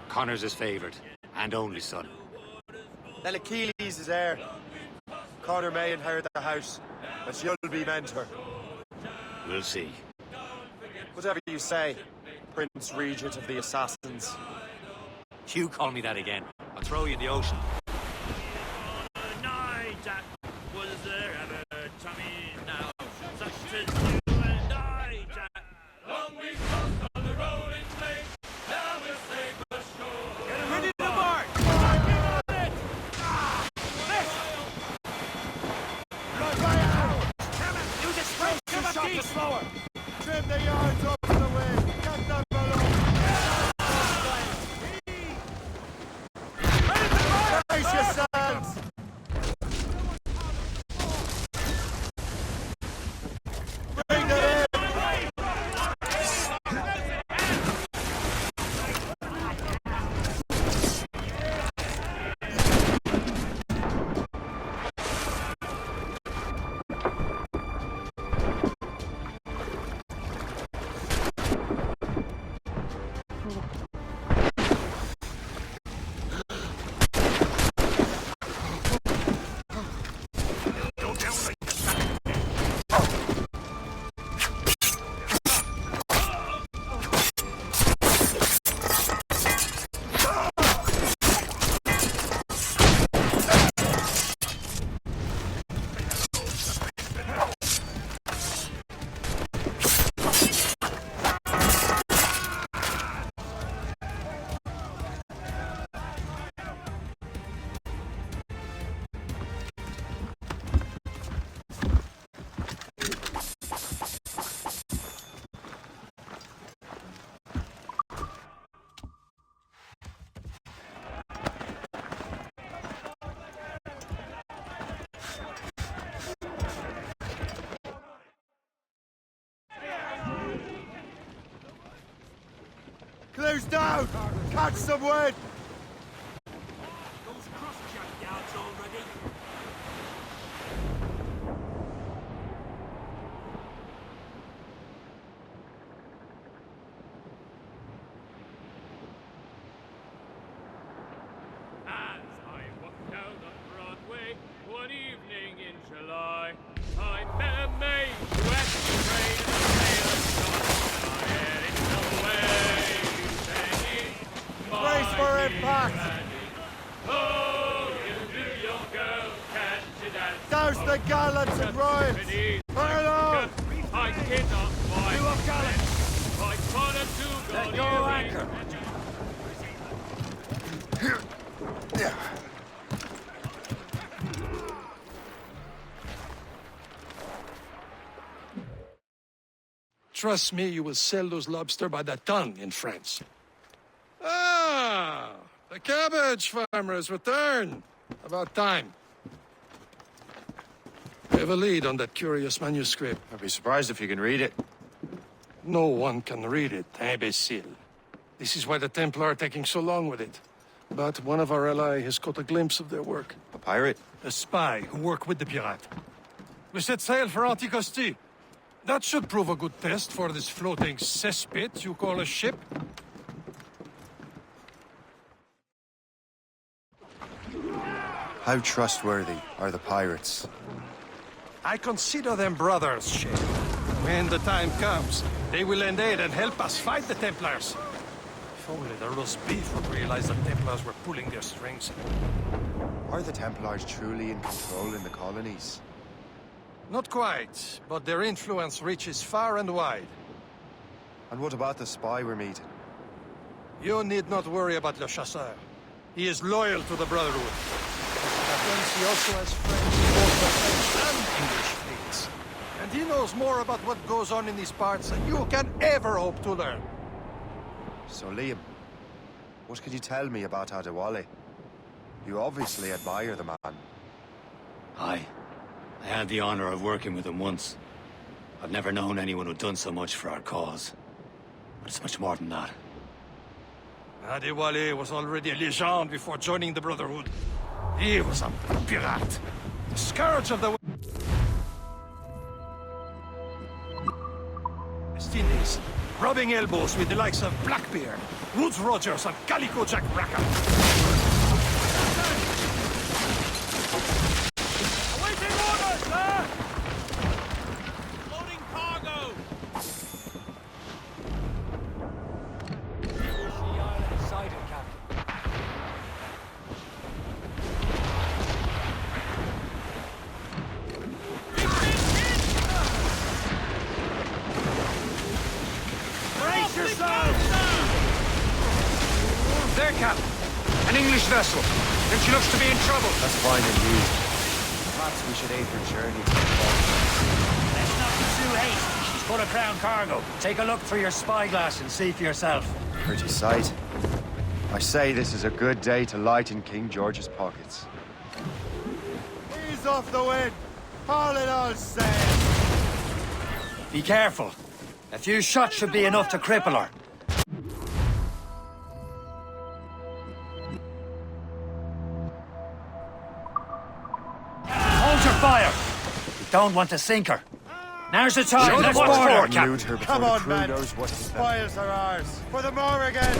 Connor's his favourite, and only son. Then Achilles is heir. Connor may inherit the house, but you'll be mentor. We'll see. Whatever you say, Prince Regent of the Assassins. You call me that again. I'll throw you in the ocean. Was there ever Tommy now? Such as you and I, Jack. Long we've lost on the rolling lake. Now we'll stay for sure. Get ready to march! Marking on it! Use it straight! Come up deep! Slower! Trim the yards up to the wind! Get them below! Brace yourselves! Bring them in! Close down! Catch some wind! Those cross-jack yards already. As I walked down on Broadway one evening in July, I met a maid who had to trade in a sailor shot. I had it no way you sang it. Brace for impact! Oh, you New York girl, can't you dance? Douse the gallants and riots! Fire on! I kidnap my You up, gallant? I put a two Let go of anchor. Trust me, you will sell those lobster by the ton in France. Ah, the cabbage farmer has returned. About time. We have a lead on that curious manuscript. I'd be surprised if you can read it. No one can read it, imbecile. This is why the Templar are taking so long with it. But one of our allies has caught a glimpse of their work. A pirate? A spy who worked with the pirate. We set sail for Anticosti. That should prove a good test for this floating cesspit you call a ship. How trustworthy are the pirates? I consider them brothers, Shay. When the time comes, they will lend aid and help us fight the Templars. If only the roast beef would realize the Templars were pulling their strings. Are the Templars truly in control in the colonies? Not quite, but their influence reaches far and wide. And what about the spy we're meeting? You need not worry about Le Chasseur. He is loyal to the Brotherhood. He also has friends in both the French and English fleets. And he knows more about what goes on in these parts than you can ever hope to learn. So, Liam, what can you tell me about Adewale? You obviously admire the man. Aye. I had the honor of working with him once. I've never known anyone who'd done so much for our cause. But it's much more than that. Adewale was already a legend before joining the Brotherhood. He was a pirate. The scourge of the West Indies, rubbing elbows with the likes of Blackbeard, Woods Rogers, and Calico Jack Bracken. Awaiting orders, sir! Loading cargo! The island is sighted, Captain. Brace yourselves! There, Captain. An English vessel. Then she looks to be in trouble. That's fine indeed. Perhaps we should aid her journey to the Let's not pursue haste. She's full of crown cargo. Take a look through your spyglass and see for yourself. Pretty sight. I say this is a good day to lighten King George's pockets. Ease off the wind! Haul it all sail! Be careful. A few shots should be enough to cripple her. Hold your fire! We don't want to sink her. Now's the time. Let's board her, Captain. Come on, man! Spoils are ours! For the Morrigan!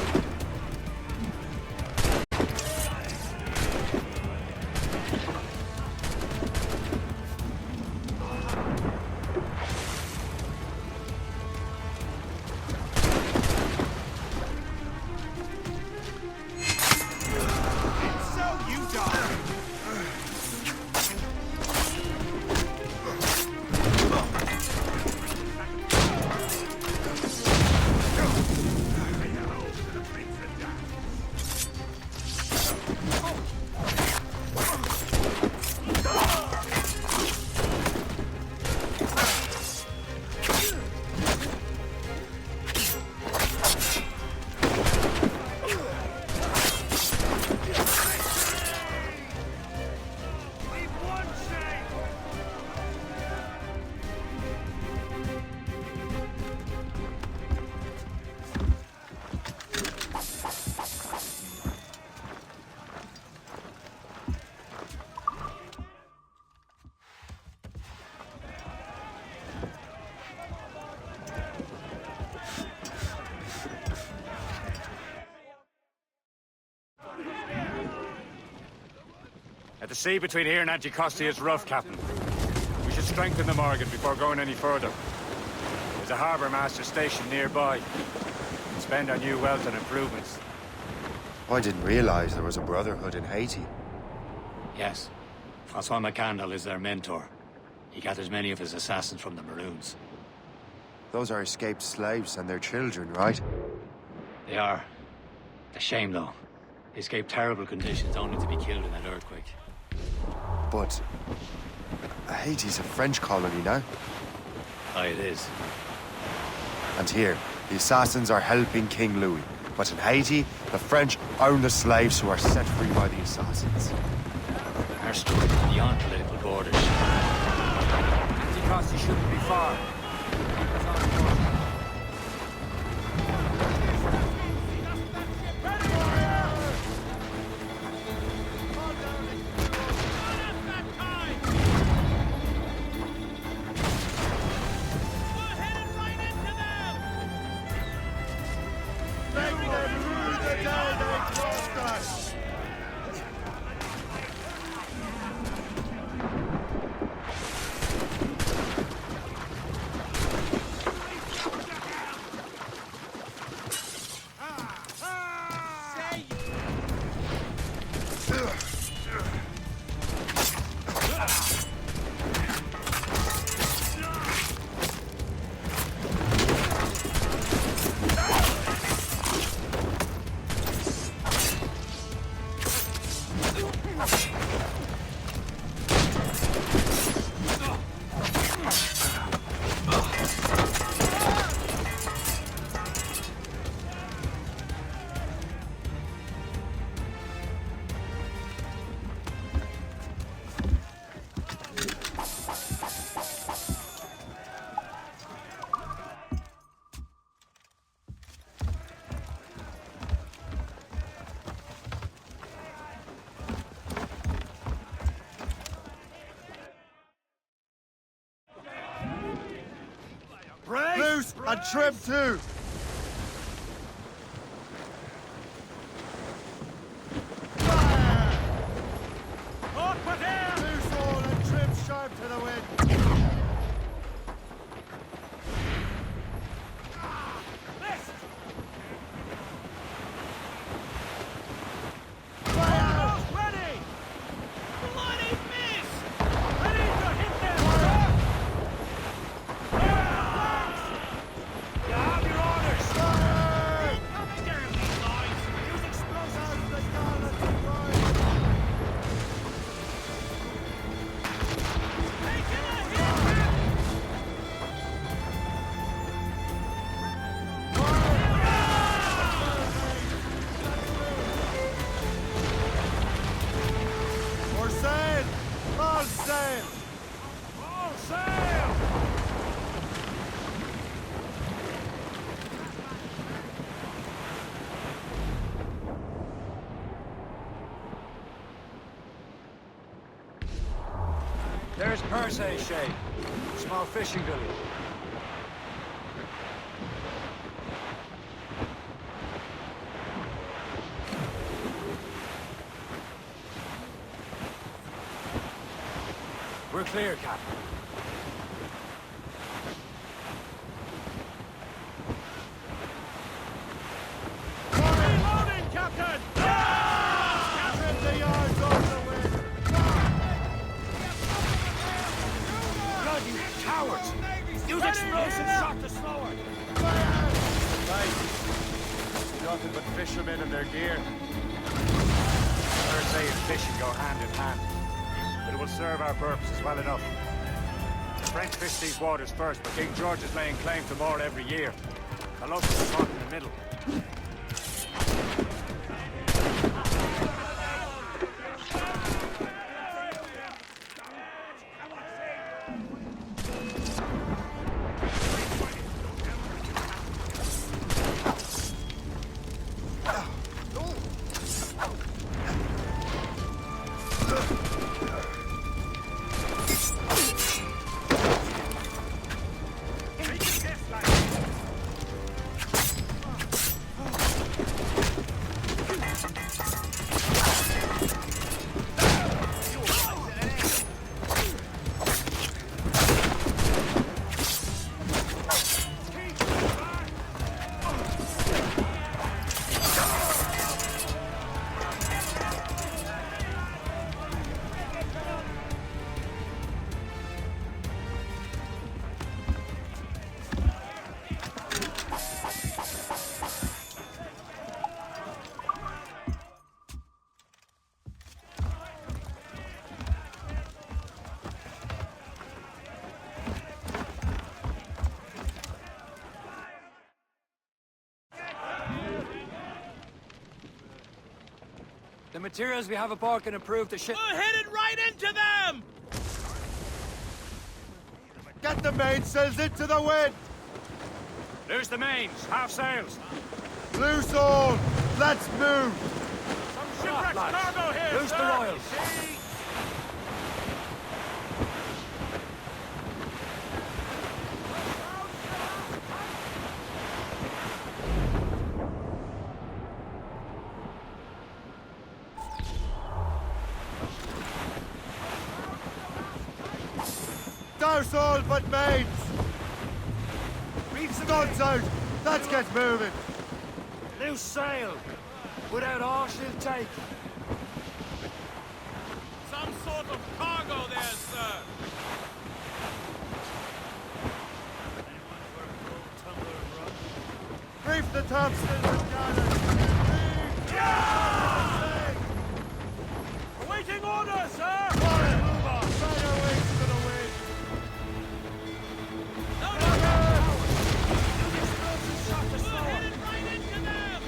The sea between here and Anticosti is rough, Captain. We should strengthen the Morgan before going any further. There's a harbour master station nearby. And spend our new wealth on improvements. I didn't realize there was a brotherhood in Haiti. Yes. Francois McCandle is their mentor. He gathers many of his assassins from the Maroons. Those are escaped slaves and their children, right? They are. A shame, though. They escaped terrible conditions, only to be killed in that earthquake. But Haiti's a French colony now. Aye, it is. And here, the assassins are helping King Louis. But in Haiti, the French own the slaves who are set free by the assassins. Our story is beyond political borders. Anticosti shouldn't be far. Keep us on course. Loose and trim too! Loose all and trim sharp to the wind! There's Perse, Shay. Small fishing village. We're clear, Captain. Reloading, Captain! Captain, the yards off the wind! Bloody cowards! Use explosive shot to slow her! Right. Nothing but fishermen and their gear. Perse and fishing go hand in hand. But it will serve our purposes well enough. The French fish these waters first, but King George is laying claim to more every year. The locals are caught in the middle. The materials we have aboard can improve the ship. We're headed right into them! Get the mainsails into the wind! Loose the mains, half sails. Loose all! Let's move! Some shipwrecked cargo here, Loose sir. the royals. Douse all but mains! Guns out! Let's get moving! Loose sail. Without all she'll take. Some sort of cargo there, sir! Reef the topsails and gunners! Awaiting orders, sir! Quiet, move on! Spread our wings to the wind! We're headed right into them!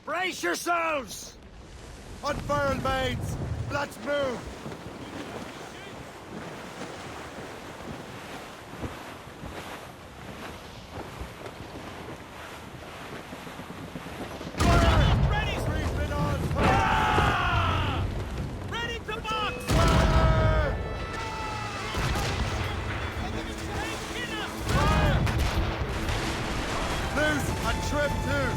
Brace yourselves! Unfurl mains! Let's move! Ready! Reefing on! Ready to box! Loose and trim too!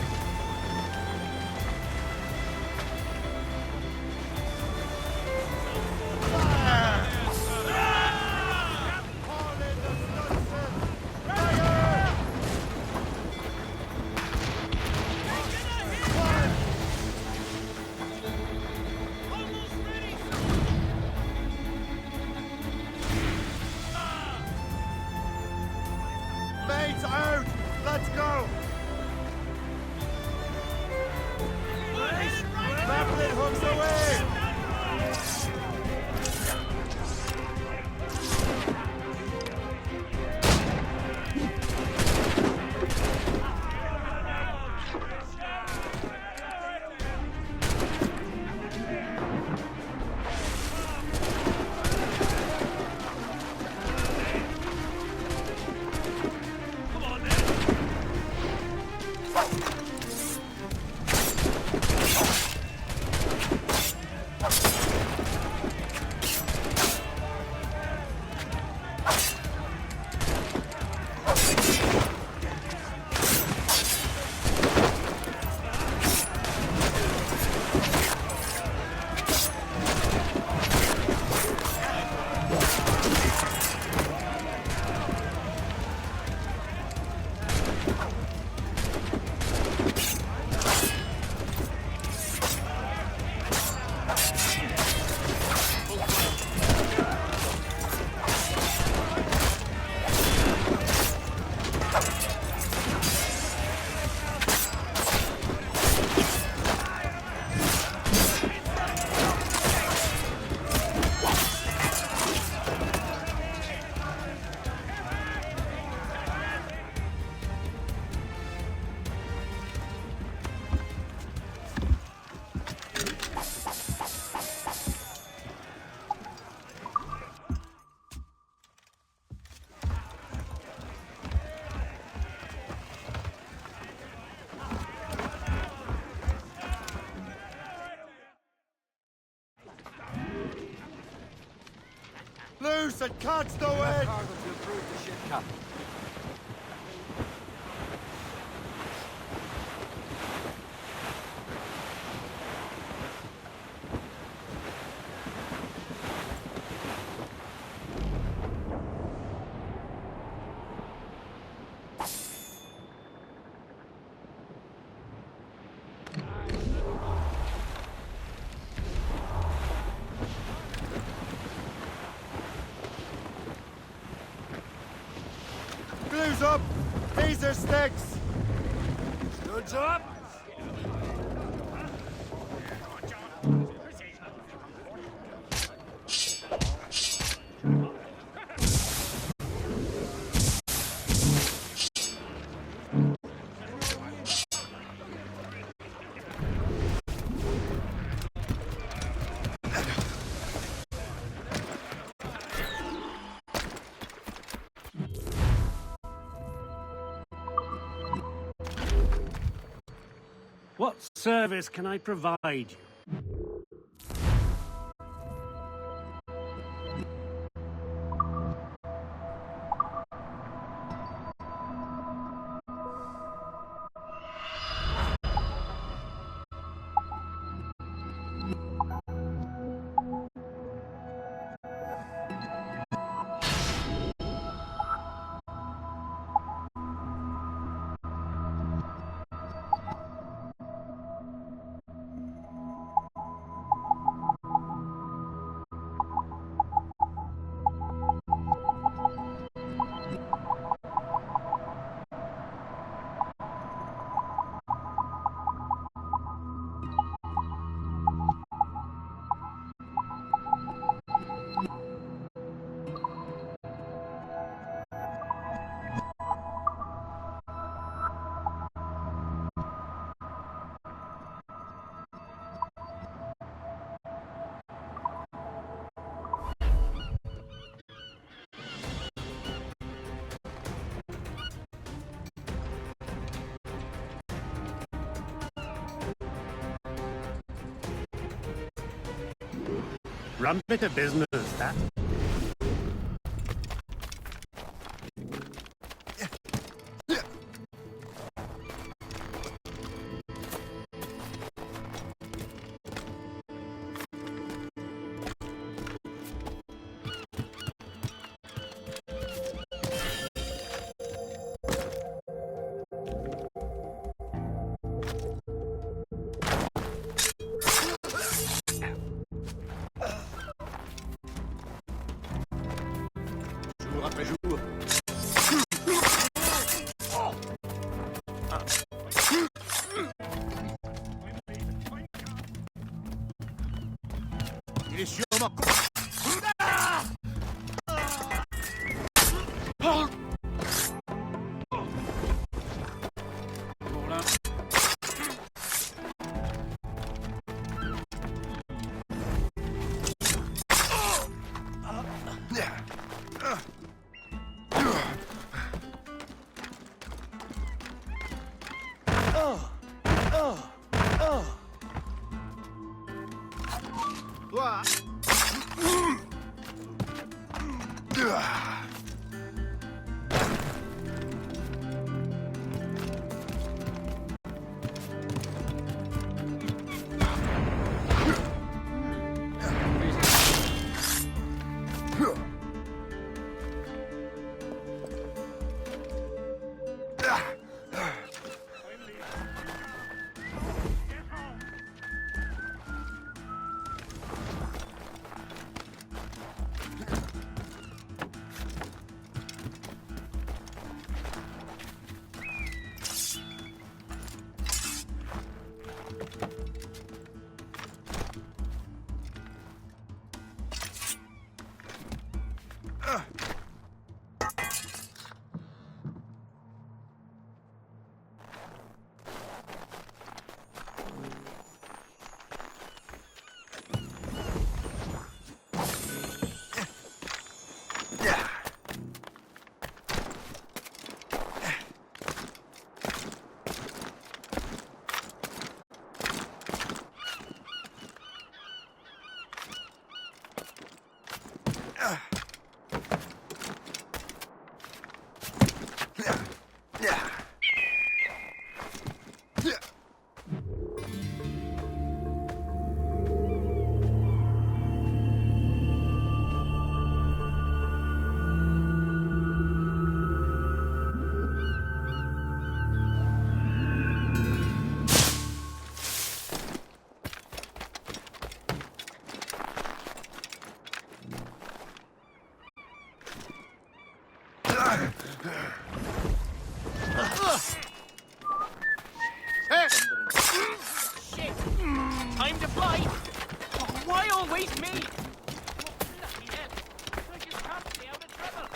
Loose and catch the wind! Cargo to improve the ship, Captain. Blue's up! These are sticks! Goods up! What service can I provide you? Rum bit of business, that. Jour après jour. Il est sûrement... Ah! Pour l'un... Shit! Time to fly! Oh, why always me? Bloody hell! I just can't stay out of trouble!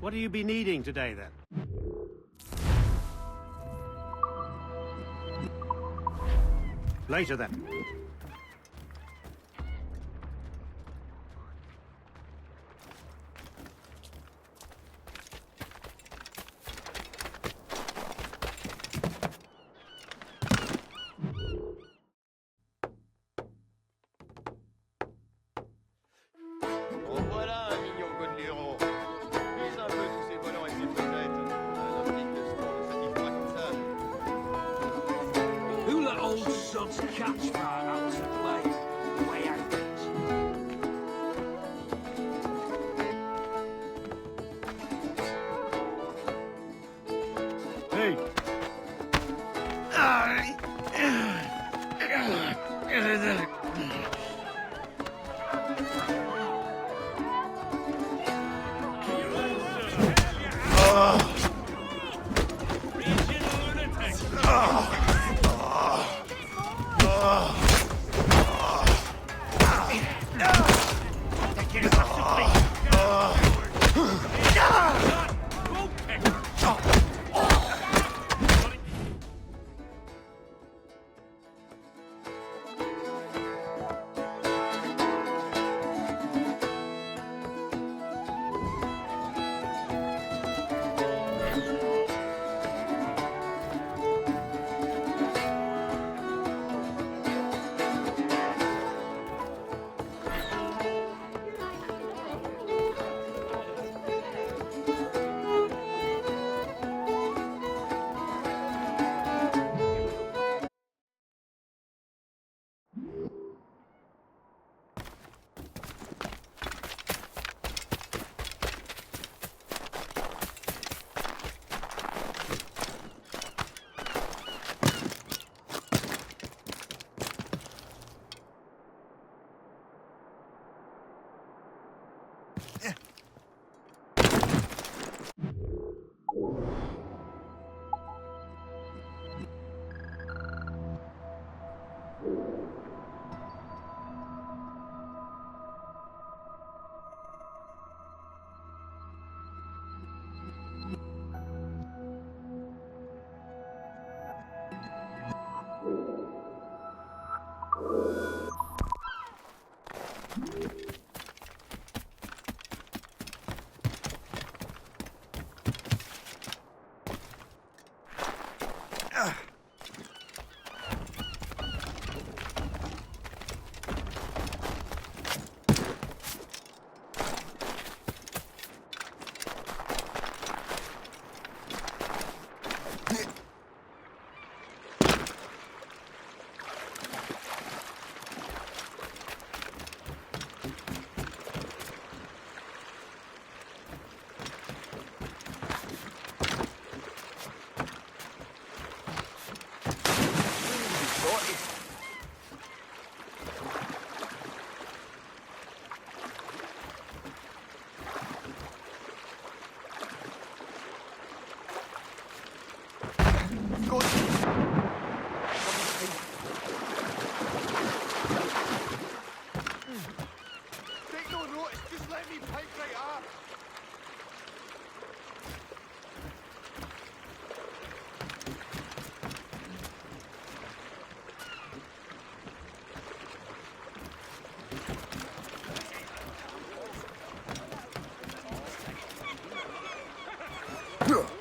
What do you be needing today, then? Later, then. En voilà un mignon Godlero. Vise un peu tous ces volants et ces fenêtres. Un optique de store ne satisfera comme ça. Who let old sods catch fire? Take no notice, just let me pipe right up. Ugh.